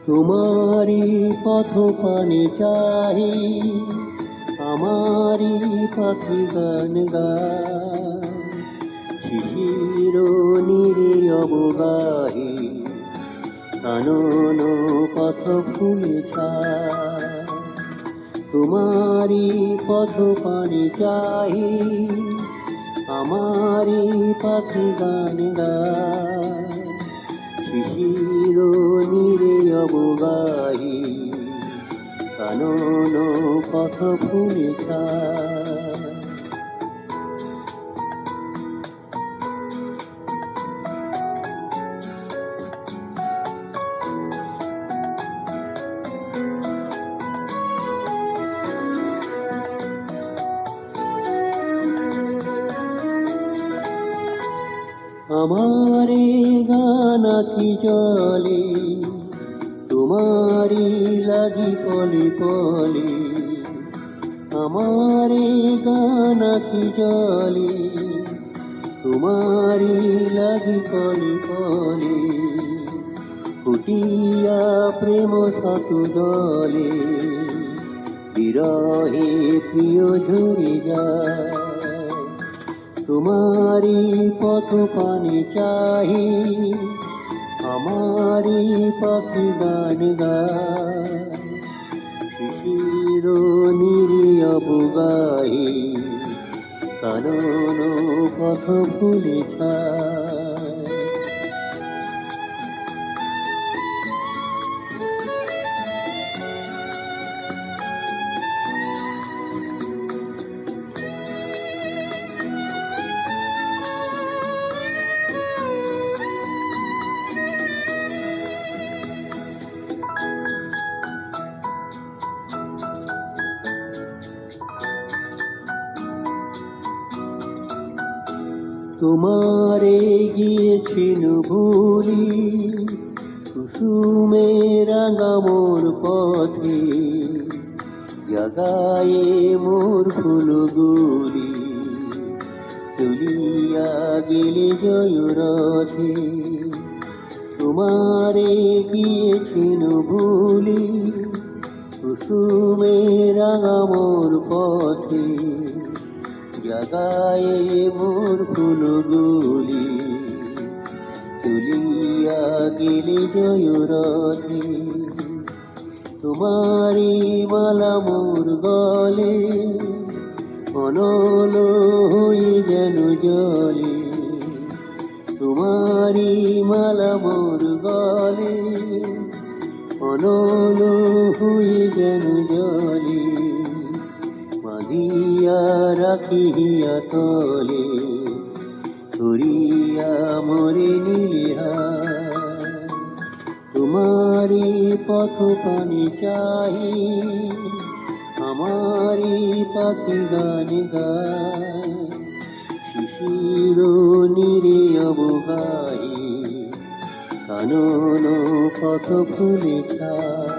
তোমারি পথ পানে চাহি, আমারি পাখি গান গায়। শিশির নীরে অবগাহি, কানন পথ ফুলে ছায়। তোমারি পথ পানে চাহি, আমারি পাখি গান গায়। শিশির নীরে অবগাহি, কানন পথ ফুলে ছায়। আমারে গান আঁখি জলে, তোমারি লাগি পলে পলে। আমারে গান আঁখি জলে, তোমারি লাগি পলে পলে। ফুটিয়া প্রেম সাতু দলে, বিরহে প্রিয় ঝরে যায়। তোমারি পথ পানে চাহি, আমারি পাখি গান গায়। শিশির নীরে অবগাহি, কানন পথ ফুলে ছায়। তোমারে গিয়েছেন ভুলি, কুসুমে রাঙা মোর পথে। জাগায়ে মোর ফুলগুলি, চলিয়া গেলে জয় রথে। তোমারে গিয়েছেন ভুলি, কুসুমে রাঙা মোর পথে। জাগায়ে মোর ফুলগুলি, চলিয়া গেলে জয় রথে। তোমারি মালা মোর গলে, অনল হয়ে যেন জলে। তোমারি মালা মোর গলে, অনল হয়ে যেন জলে। বাঁধিয়া রাখিয়া তলে, ধরিয়া মরে নিলে হায়। তোমারি পথ পানে চাহি, আমারি পাখি গান গায়। শিশির নীরে অবগাহি, কানন পথ ফুলে ছায়।